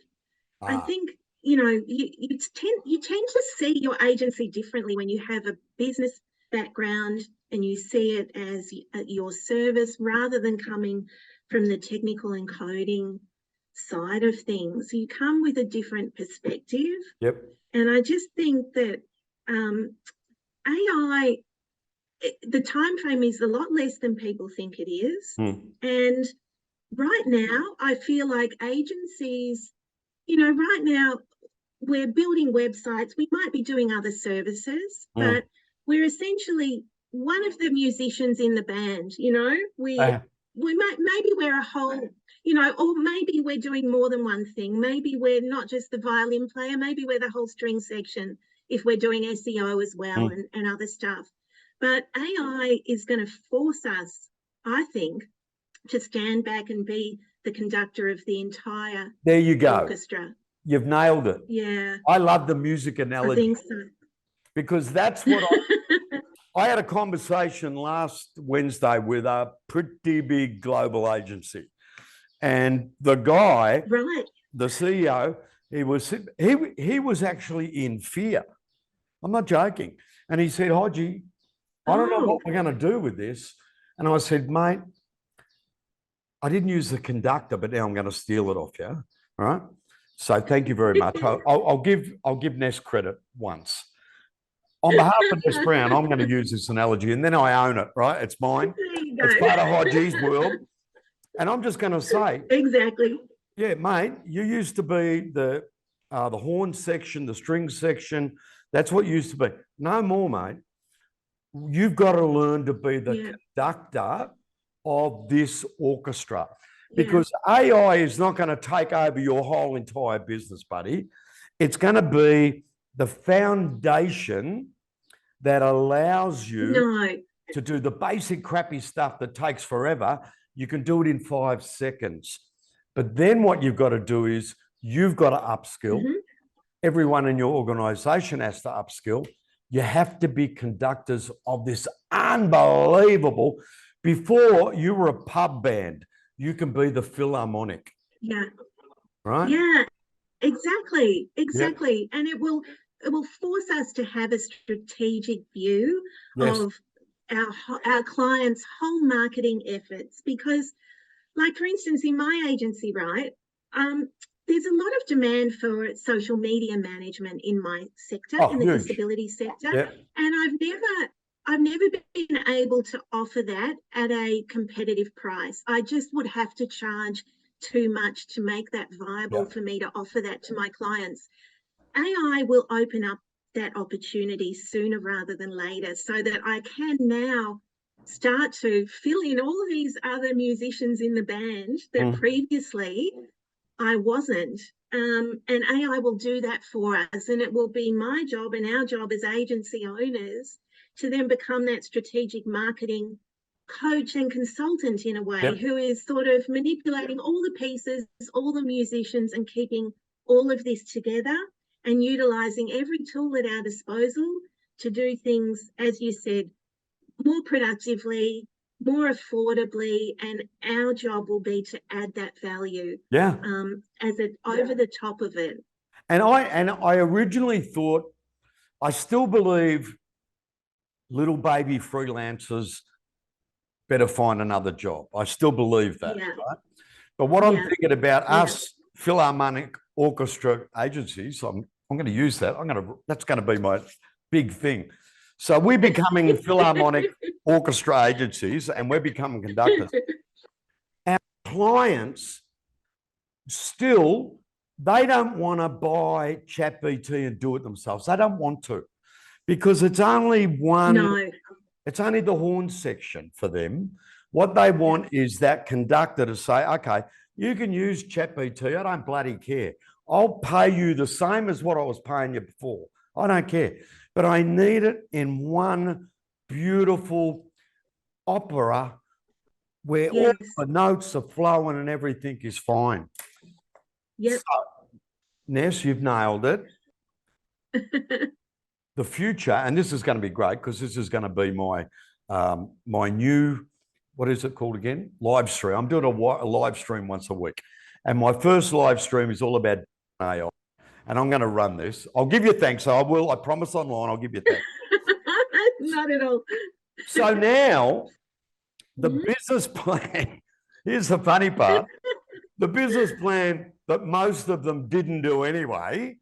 I think, you know, you tend to see your agency differently when you have a business background and you see it as your service rather than coming from the technical and coding side of things. You come with a different perspective. Yep. And I just think that AI, the time frame is a lot less than people think it is. And right now, I feel like agencies, you know, right now, we're building websites. We might be doing other services, but we're essentially one of the musicians in the band. You know, maybe we're a whole, you know, or maybe we're doing more than one thing. Maybe we're not just the violin player. Maybe we're the whole string section if we're doing SEO as well and other stuff. But AI is going to force us, I think, to stand back and be the conductor of the entire orchestra. You've nailed it. Yeah. I love the music analogy. I think so. Because that's what I had a conversation last Wednesday with a pretty big global agency. And the guy, the CEO, he was actually in fear. I'm not joking. And he said, Hodgie, I don't know what we're going to do with this. And I said, mate, I didn't use the conductor, but now I'm going to steal it off you. All right. So thank you very much. I'll give Ness credit once. On behalf of Ness Browne, I'm going to use this analogy, and then I own it, right? It's mine. It's part of Hodgie's world. And I'm just going to say, exactly. Yeah, mate, you used to be the horn section, the string section. That's what you used to be. No more, mate. You've got to learn to be the conductor of this orchestra, because AI is not going to take over your whole entire business, buddy. It's going to be the foundation that allows you to do the basic crappy stuff that takes forever. You can do it in 5 seconds. But then what you've got to do is you've got to upskill. Everyone in your organization has to upskill. You have to be conductors of this unbelievable. Before you were a pub band, you can be the Philharmonic. Yeah. Right? Yeah, exactly. Exactly. And it will force us to have a strategic view of our clients' whole marketing efforts. Because, like, for instance, in my agency, right, there's a lot of demand for social media management in my sector, in the disability sector. And I've never been able to offer that at a competitive price. I just would have to charge too much to make that viable for me to offer that to my clients. AI will open up that opportunity sooner rather than later, so that I can now start to fill in all of these other musicians in the band that previously I wasn't. And AI will do that for us, and it will be my job and our job as agency owners to then become that strategic marketing coach and consultant in a way, who is sort of manipulating all the pieces, all the musicians, and keeping all of this together and utilizing every tool at our disposal to do things, as you said, more productively, more affordably, and our job will be to add that value as it over the top of it. And I originally thought, I still believe little baby freelancers better find another job. I still believe that, right? But what I'm thinking about us Philharmonic orchestra agencies, I'm going to use that. That's going to be my big thing. So we're becoming Philharmonic orchestra agencies, and we're becoming conductors. Our clients still, they don't want to buy ChatGPT and do it themselves. They don't want to, because it's only it's only the horn section for them. What they want is that conductor to say, okay, you can use ChatGPT. I don't bloody care. I'll pay you the same as what I was paying you before. I don't care. But I need it in one beautiful opera where all the notes are flowing and everything is fine. So, Ness, you've nailed it. The future, and this is going to be great because this is going to be my my new, what is it called again? Live stream. I'm doing a live stream once a week. And my first live stream is all about AI. And I'm going to run this. I'll give you thanks. I will. I promise online I'll give you thanks. Not at all. So now the business plan, here's the funny part. The business plan that most of them didn't do anyway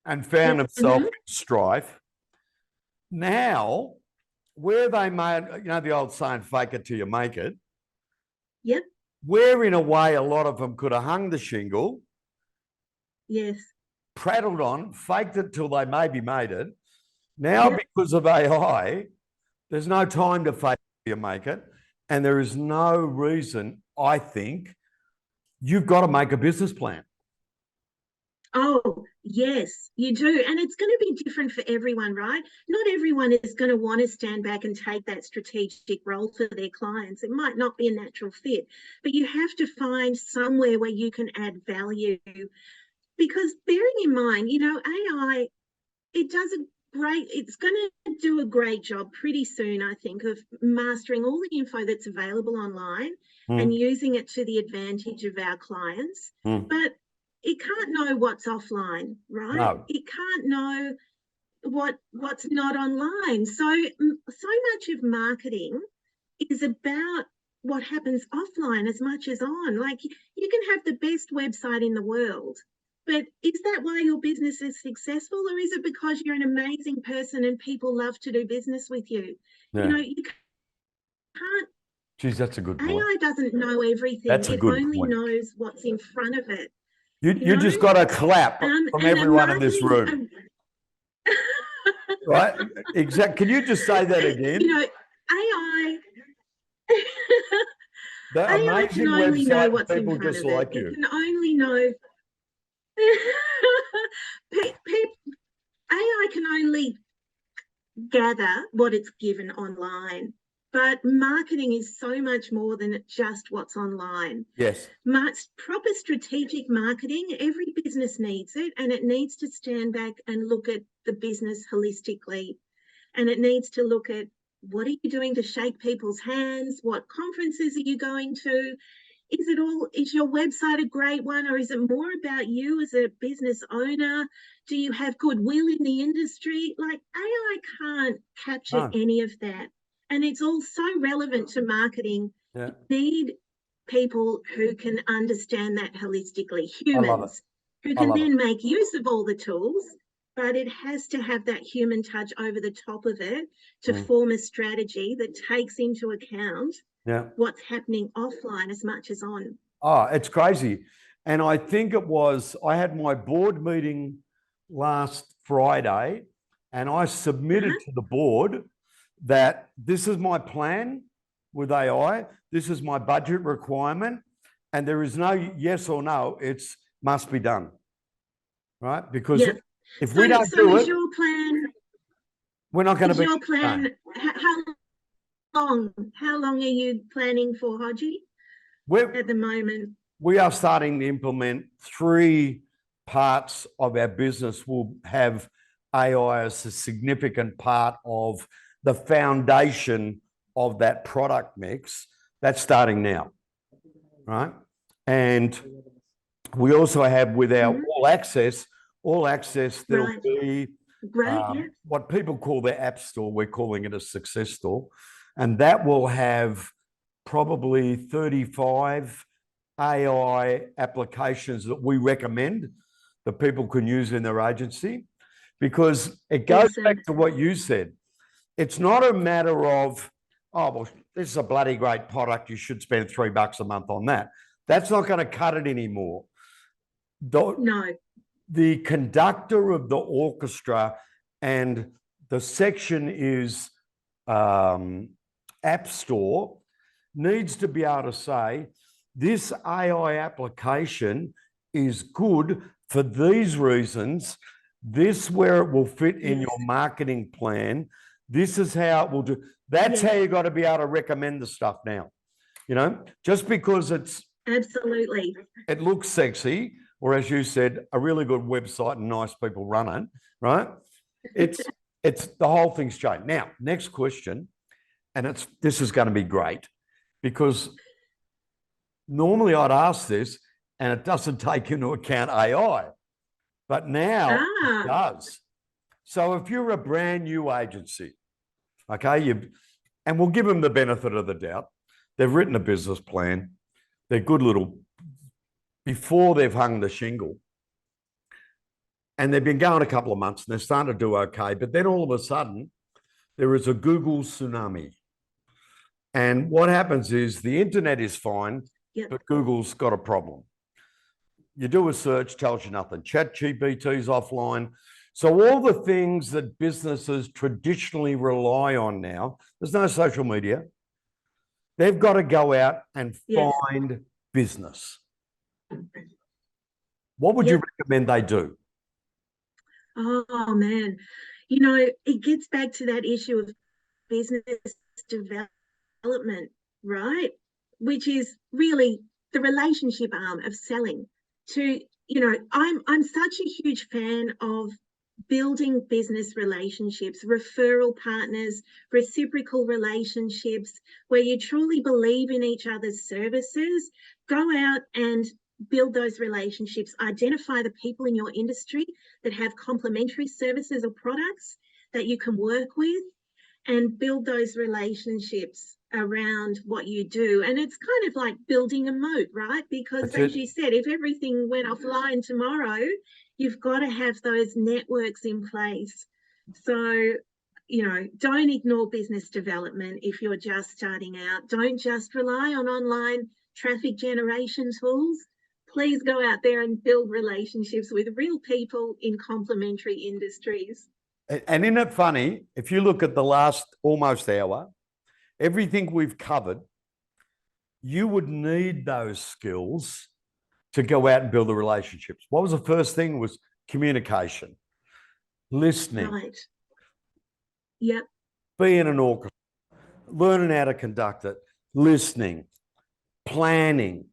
and found themselves in strife. Now, where they made, you know, the old saying, fake it till you make it. Yep. Where in a way a lot of them could have hung the shingle. Yes. prattled on, faked it till they maybe made it. Now, Yep. because of AI, there's no time to fake it or make it. And there is no reason, I think, you've got to make a business plan. Oh, yes, you do. And it's going to be different for everyone, right? Not everyone is going to want to stand back and take that strategic role for their clients. It might not be a natural fit, but you have to find somewhere where you can add value. Because bearing in mind, AI, it's going to do a great job pretty soon, I think, of mastering all the info that's available online and using it to the advantage of our clients. But it can't know what's offline, right? No. It can't know what's not online. So much of marketing is about what happens offline as much as on. Like, you can have the best website in the world, but is that why your business is successful, or is it because you're an amazing person and people love to do business with you? Yeah. You can't. Geez, that's a good point. AI doesn't know everything. That's a It good only point. knows what's in front of it. You just got to clap from and everyone in this room. Right? Exactly. Can you just say that again? AI. The AI can amazing only know website, what's in people front just of like it. you. It can only know. AI can only gather what it's given online, but marketing is so much more than just what's online. Yes. Proper strategic marketing, every business needs it, and it needs to stand back and look at the business holistically. And it needs to look at, what are you doing to shake people's hands? What conferences are you going to? Is your website a great one, or is it more about you as a business owner? Do you have goodwill in the industry? Like, AI can't capture any of that. And it's all so relevant to marketing. Yeah. You need people who can understand that holistically, humans who can then make use of all the tools, but it has to have that human touch over the top of it to form a strategy that takes into account what's happening offline as much as on. Oh, it's crazy. And I think I had my board meeting last Friday, and I submitted to the board that this is my plan with AI. This is my budget requirement. And there is no yes or no. It's must be done. Right? Because if we don't do it, your plan, we're not going to be. Your plan, how long are you planning for, Hodgie, at the moment? We are starting to implement 3 parts of our business. Will have AI as a significant part of the foundation of that product mix. That's starting now, right? And we also have with our All Access, there'll be what people call their app store. We're calling it a success store. And that will have probably 35 AI applications that we recommend that people can use in their agency, because it goes back to what you said. It's not a matter of, oh, well, this is a bloody great product, you should spend $3 a month on that. That's not going to cut it anymore. No. The conductor of the orchestra, and the section is App Store, needs to be able to say, this AI application is good for these reasons. This where it will fit in your marketing plan. This is how it will do. That's how you got to be able to recommend the stuff now. Just because it looks sexy, or as you said, a really good website and nice people run it, right? It's the whole thing's changed. Now, next question, and this is going to be great, because normally I'd ask this and it doesn't take into account AI, but now it does. So if you're a brand new agency, okay, and we'll give them the benefit of the doubt. They've written a business plan. They're good before they've hung the shingle. And they've been going a couple of months and they're starting to do okay. But then all of a sudden, there is a Google tsunami. And what happens is the internet is fine, but Google's got a problem. You do a search, tells you nothing. ChatGPT's offline. So all the things that businesses traditionally rely on now, there's no social media. They've got to go out and find business. What would you recommend they do? Oh, man. You know, it gets back to that issue of business development, right? Which is really the relationship arm of selling. To, you know, I'm such a huge fan of building business relationships, referral partners, reciprocal relationships, where you truly believe in each other's services. Go out and build those relationships, identify the people in your industry that have complementary services or products that you can work with, and build those relationships around what you do. And it's kind of like building a moat, right? Because as you said, if everything went offline tomorrow, you've got to have those networks in place. So, you know, don't ignore business development if you're just starting out. Don't just rely on online traffic generation tools. Please go out there and build relationships with real people in complementary industries. And isn't it funny, if you look at the last almost hour, everything we've covered, you would need those skills to go out and build the relationships. What was the first thing? Was communication, listening. Right. Yep. Being an orchestra, learning how to conduct it, listening, planning.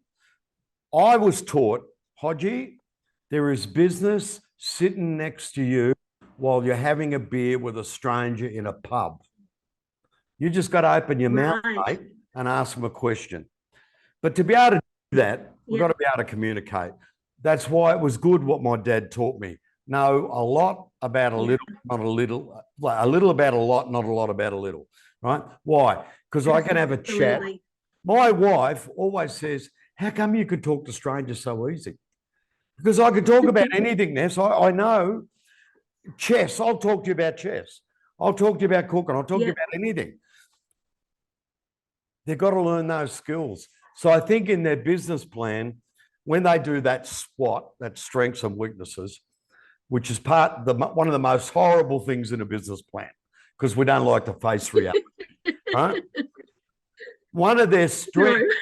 I was taught, Hodgie, there is business sitting next to you while you're having a beer with a stranger in a pub. You just got to open your mouth, mate, and ask them a question. But to be able to do that, we've got to be able to communicate. That's why it was good what my dad taught me. Know a lot about a little, not a little, a little about a lot, not a lot about a little, right? Why? Because I can have a chat. My wife always says, how come you could talk to strangers so easy? Because I could talk about anything, Ness. I know chess. I'll talk to you about chess. I'll talk to you about cooking. I'll talk to you about anything. They've got to learn those skills. So I think in their business plan, when they do that SWOT, that strengths and weaknesses, which is one of the most horrible things in a business plan, because we don't like to face reality, right? One of their strengths,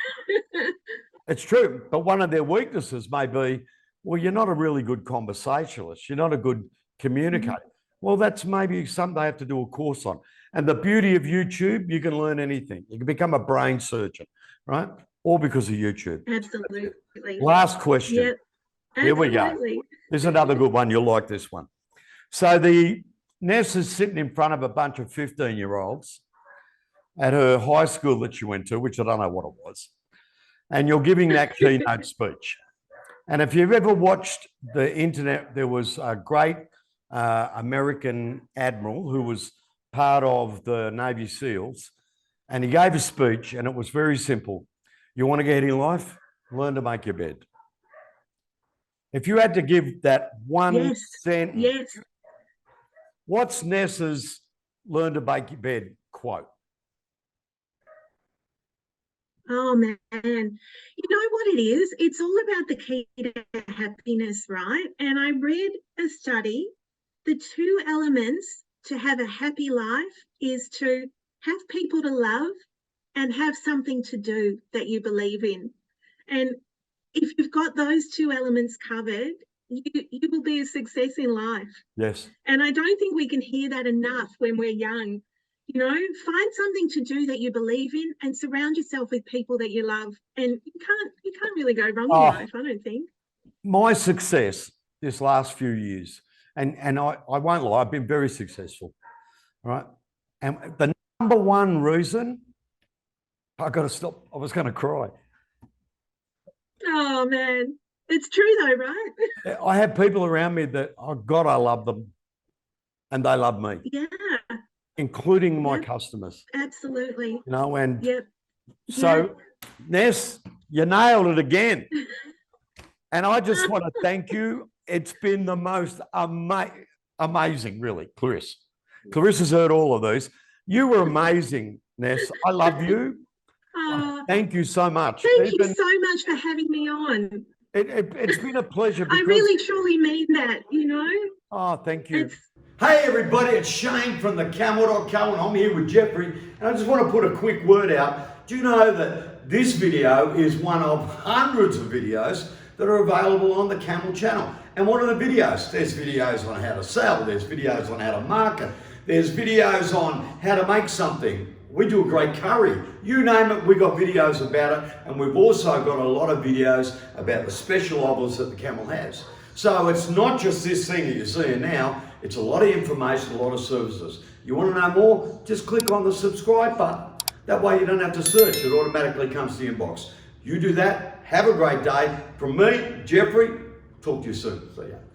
it's true, but one of their weaknesses may be, well, you're not a really good conversationalist. You're not a good communicator. Well, that's maybe something they have to do a course on. And the beauty of YouTube, you can learn anything. You can become a brain surgeon, right? All because of YouTube. Absolutely. Last question. Yep. Here we go. This is another good one. You'll like this one. So Ness is sitting in front of a bunch of 15-year-olds at her high school that she went to, which I don't know what it was. And you're giving that keynote speech. And if you've ever watched the internet, there was a great American admiral who was part of the Navy SEALs, and he gave a speech, and it was very simple. You want to get in life? Learn to make your bed. If you had to give that one sentence, what's Ness's learn to make your bed quote? Oh, man. You know what it is? It's all about the key to happiness, right? And I read a study. The two elements to have a happy life is to have people to love and have something to do that you believe in. And if you've got those two elements covered, you will be a success in life. Yes. And I don't think we can hear that enough when we're young. You know, find something to do that you believe in and surround yourself with people that you love. And you can't really go wrong in life, I don't think. My success this last few years, and I won't lie, I've been very successful, right? And the number one reason, I got to stop, I was going to cry. Oh, man. It's true though, right? I have people around me that, oh God, I love them. And they love me. Yeah. Including my customers. Absolutely. You know, and so Ness, you nailed it again. And I just want to thank you. It's been the most amazing, really, Clarissa. Clarissa's heard all of these. You were amazing, Ness. I love you. Thank you so much. Thank you so much for having me on. It's been a pleasure. I Because, really truly mean that, you know. oh, thank you. It's Hey everybody, it's Shane from TheCamel.co and I'm here with Jeffrey, and I just want to put a quick word out. Do you know that this video is one of hundreds of videos that are available on the Camel channel? And what are the videos? There's videos on how to sell, there's videos on how to market, there's videos on how to make something. We do a great curry. You name it, we got videos about it, and we've also got a lot of videos about the special offers that the Camel has. So it's not just this thing that you're seeing now, it's a lot of information, a lot of services. You want to know more? Just click on the subscribe button. That way you don't have to search, it automatically comes to the inbox. You do that, have a great day. From me, Jeffrey, talk to you soon. See ya.